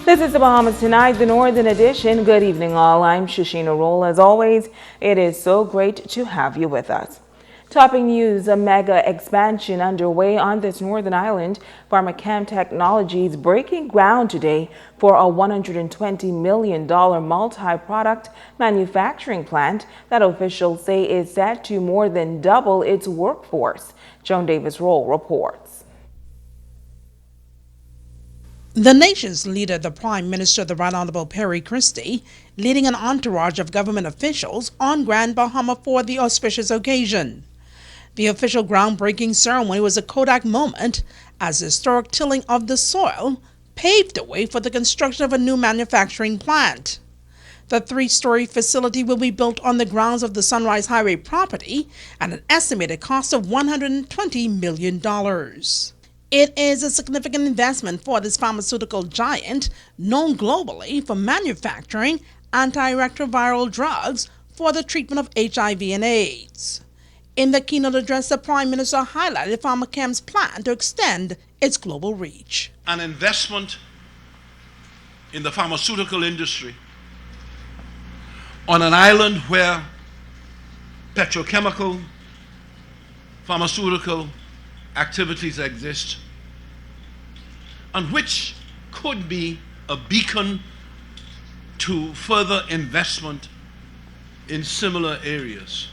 This is the Bahamas Tonight, the Northern Edition. Good evening, all. I'm Shashina Roll. As always, it is so great to have you with us. Topping news, a mega expansion underway on this northern island. Pharmachem Technologies breaking ground today for a $120 million multi-product manufacturing plant that officials say is set to more than double its workforce. Joan Davis-Roll reports. The nation's leader, the Prime Minister, the Right Honorable Perry Christie, leading an entourage of government officials on Grand Bahama for the auspicious occasion. The official groundbreaking ceremony was a Kodak moment as the historic tilling of the soil paved the way for the construction of a new manufacturing plant. The three-story facility will be built on the grounds of the Sunrise Highway property at an estimated cost of $120 million. It is a significant investment for this pharmaceutical giant, known globally for manufacturing antiretroviral drugs for the treatment of HIV and AIDS. In the keynote address, the Prime Minister highlighted Pharmachem's plan to extend its global reach. An investment in the pharmaceutical industry on an island where petrochemical, pharmaceutical activities exist, and which could be a beacon to further investment in similar areas.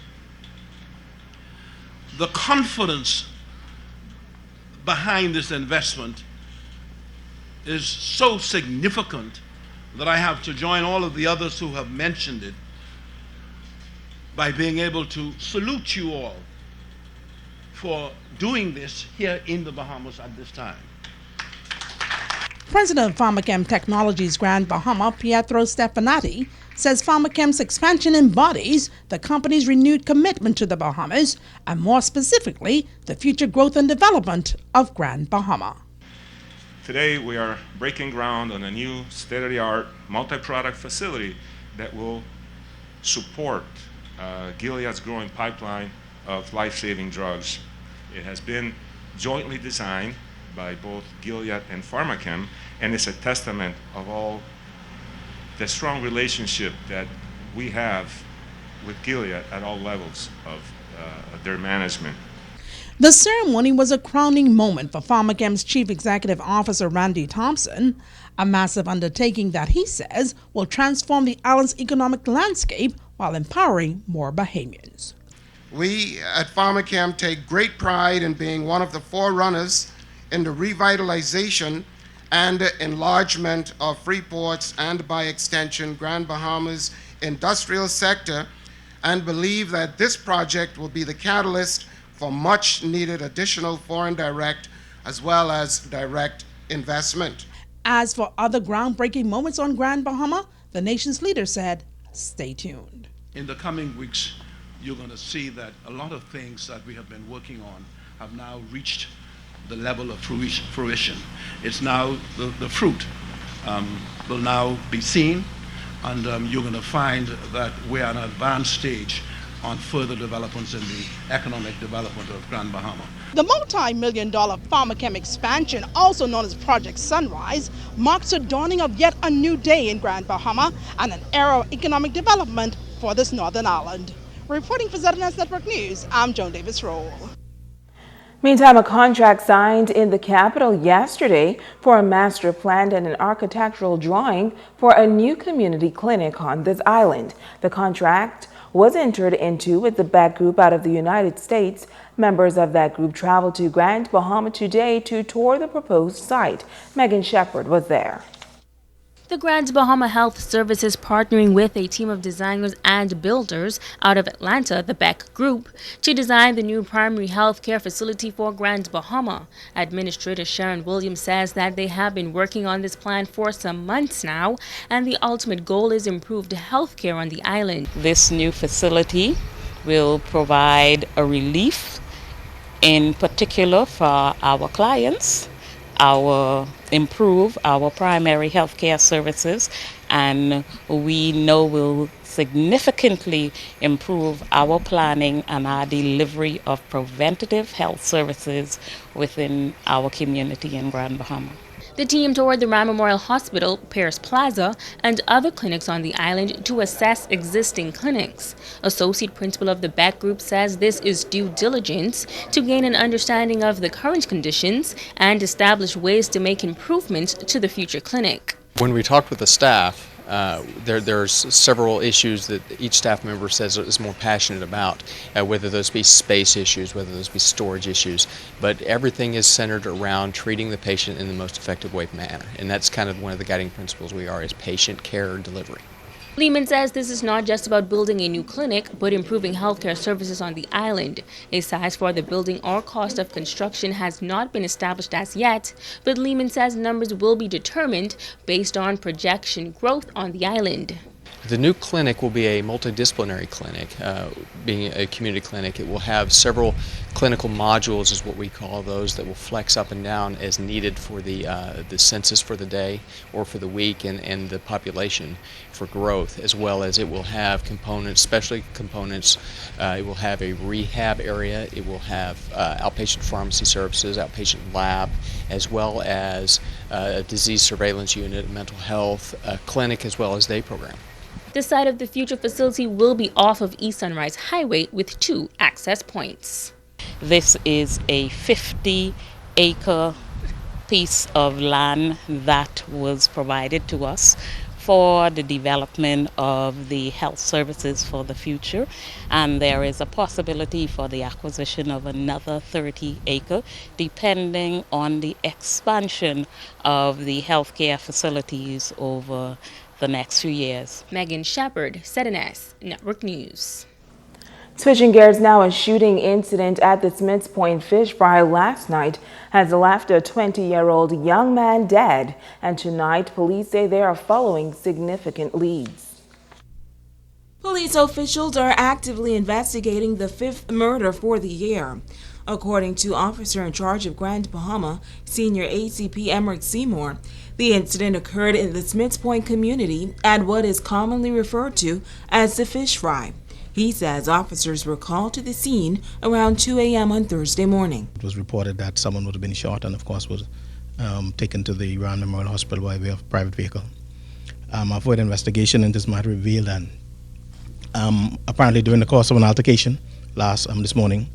The confidence behind this investment is so significant that I have to join all of the others who have mentioned it by being able to salute you all for doing this here in the Bahamas at this time. President of Pharmachem Technologies Grand Bahama, Pietro Stefanati, says Pharmachem's expansion embodies the company's renewed commitment to the Bahamas and more specifically, the future growth and development of Grand Bahama. Today we are breaking ground on a new state-of-the-art multi-product facility that will support Gilead's growing pipeline of life-saving drugs. It has been jointly designed by both Gilead and Pharmachem, and it's a testament of all the strong relationship that we have with Gilead at all levels of their management. The ceremony was a crowning moment for Pharmachem's Chief Executive Officer Randy Thompson, a massive undertaking that he says will transform the island's economic landscape while empowering more Bahamians. We at Pharmachem take great pride in being one of the forerunners in the revitalization and enlargement of Freeport's and by extension Grand Bahama's industrial sector, and believe that this project will be the catalyst for much needed additional foreign direct as well as direct investment. As for other groundbreaking moments on Grand Bahama, the nation's leader said, stay tuned. In the coming weeks, you're going to see that a lot of things that we have been working on have now reached the level of fruition. It's now, the fruit will now be seen, and you're going to find that we're at an advanced stage on further developments in the economic development of Grand Bahama. The multi-million-dollar Pharmachem expansion, also known as Project Sunrise, marks the dawning of yet a new day in Grand Bahama and an era of economic development for this northern island. Reporting for ZNS Network News, I'm Joan Davis-Roll. Meantime, a contract signed in the capital yesterday for a master plan and an architectural drawing for a new community clinic on this island. The contract was entered into with the Beck Group out of the United States. Members of that group traveled to Grand Bahama today to tour the proposed site. Megan Shepard was there. The Grand Bahama Health Services partnering with a team of designers and builders out of Atlanta, the Beck Group, to design the new primary health care facility for Grand Bahama. Administrator Sharon Williams says that they have been working on this plan for some months now, and the ultimate goal is improved health care on the island. This new facility will provide a relief, in particular for our clients, improve our primary health care services, and we know will significantly improve our planning and our delivery of preventative health services within our community in Grand Bahama. The team toured the Rand Memorial Hospital, Paris Plaza, and other clinics on the island to assess existing clinics. Associate principal of the Beck Group says this is due diligence to gain an understanding of the current conditions and establish ways to make improvements to the future clinic. When we talked with the staff, there's several issues that each staff member says is more passionate about, whether those be space issues, whether those be storage issues, but everything is centered around treating the patient in the most effective way manner, and that's kind of one of the guiding principles we are, is patient care and delivery. Lehman says this is not just about building a new clinic, but improving healthcare services on the island. A size for the building or cost of construction has not been established as yet, but Lehman says numbers will be determined based on projection growth on the island. The new clinic will be a multidisciplinary clinic, being a community clinic. It will have several clinical modules, is what we call those, that will flex up and down as needed for the census for the day or for the week and the population for growth, as well as it will have components, specialty components. It will have a rehab area. It will have outpatient pharmacy services, outpatient lab, as well as a disease surveillance unit, a mental health clinic, as well as day program. The site of the future facility will be off of East Sunrise Highway with 2 access points. This is a 50-acre piece of land that was provided to us for the development of the health services for the future, and there is a possibility for the acquisition of another 30-acre depending on the expansion of the healthcare facilities over the next few years. Megan Shepard, ZNS Network News. Switching gears now, a shooting incident at the Smiths Point Fish Fry last night has left a 20-year-old young man dead, and tonight police say they are following significant leads. Police officials are actively investigating the 5th murder for the year. According to officer in charge of Grand Bahama, Senior ACP Emerick Seymour, the incident occurred in the Smiths Point community at what is commonly referred to as the Fish Fry. He says officers were called to the scene around 2 a.m. on Thursday morning. It was reported that someone would have been shot and, of course, was taken to the Rand Memorial Hospital by way of a private vehicle. A further investigation in this matter revealed that apparently during the course of an altercation this morning,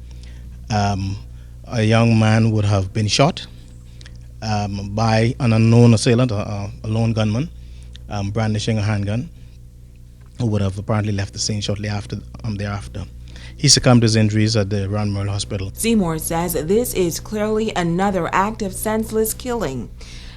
a young man would have been shot by an unknown assailant, a lone gunman, brandishing a handgun, who would have apparently left the scene shortly thereafter. He succumbed to his injuries at the Rand Memorial Hospital. Seymour says this is clearly another act of senseless killing.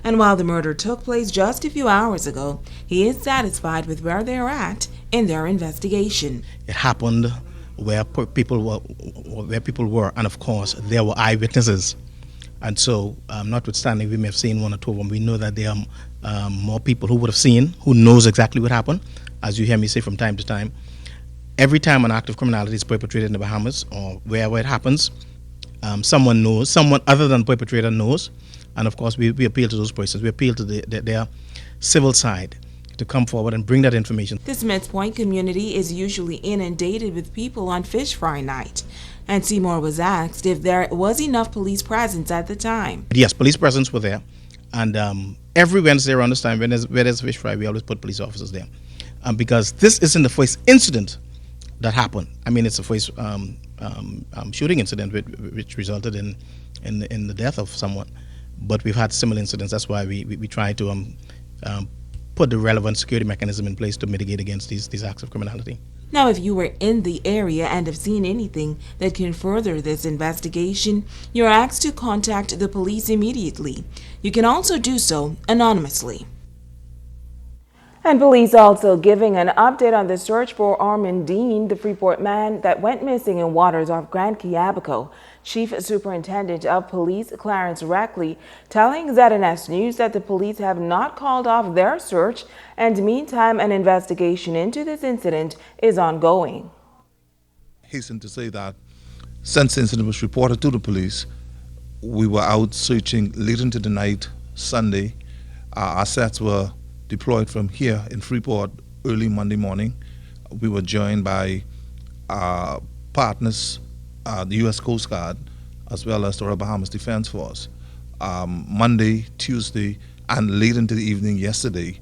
And while the murder took place just a few hours ago, he is satisfied with where they are at in their investigation. It happened where people were, and of course there were eyewitnesses. And so, notwithstanding we may have seen one or two of them, we know that there are more people who would have seen, who knows exactly what happened. As you hear me say from time to time, every time an act of criminality is perpetrated in the Bahamas or wherever it happens, someone knows, someone other than the perpetrator knows, and of course we appeal to those persons. We appeal to their civil side to come forward and bring that information. The Smiths Point community is usually inundated with people on Fish Fry night, and Seymour was asked if there was enough police presence at the time. Yes, police presence were there, and every Wednesday around this time, where there's Fish Fry, we always put police officers there. Because this isn't the first incident that happened. I mean, it's the first shooting incident which resulted in the death of someone. But we've had similar incidents. That's why we try to put the relevant security mechanism in place to mitigate against these acts of criminality. Now, if you were in the area and have seen anything that can further this investigation, you're asked to contact the police immediately. You can also do so anonymously. And police also giving an update on the search for Armand Dean, the Freeport man that went missing in waters off Grand Quiabaco. Chief Superintendent of Police Clarence Rackley telling ZNS News that the police have not called off their search, and meantime an investigation into this incident is ongoing. Hasten to say that since the incident was reported to the police, we were out searching late into the night Sunday. Our sets were deployed from here in Freeport early Monday morning. We were joined by partners, the U.S. Coast Guard, as well as the Royal Bahamas Defense Force. Monday, Tuesday, And late into the evening yesterday,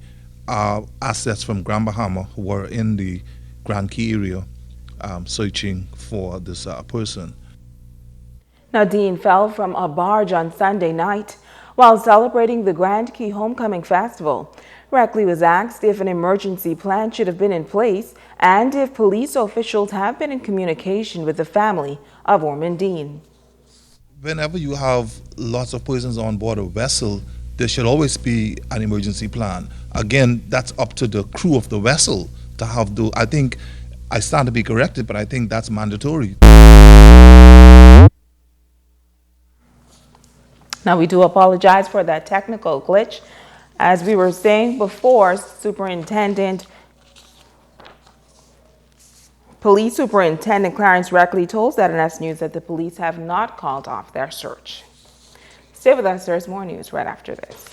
assets from Grand Bahama were in the Grand Key area searching for this person. Nadine fell from a barge on Sunday night while celebrating the Grand Key Homecoming Festival. Reckley was asked if an emergency plan should have been in place and if police officials have been in communication with the family of Ormond Dean. Whenever you have lots of persons on board a vessel, there should always be an emergency plan. Again, that's up to the crew of the vessel to have the, I think, I stand to be corrected, but I think that's mandatory. Now, we do apologize for that technical glitch. As we were saying before, Police Superintendent Clarence Reckley told ZNS News that the police have not called off their search. Stay with us, there's more news right after this.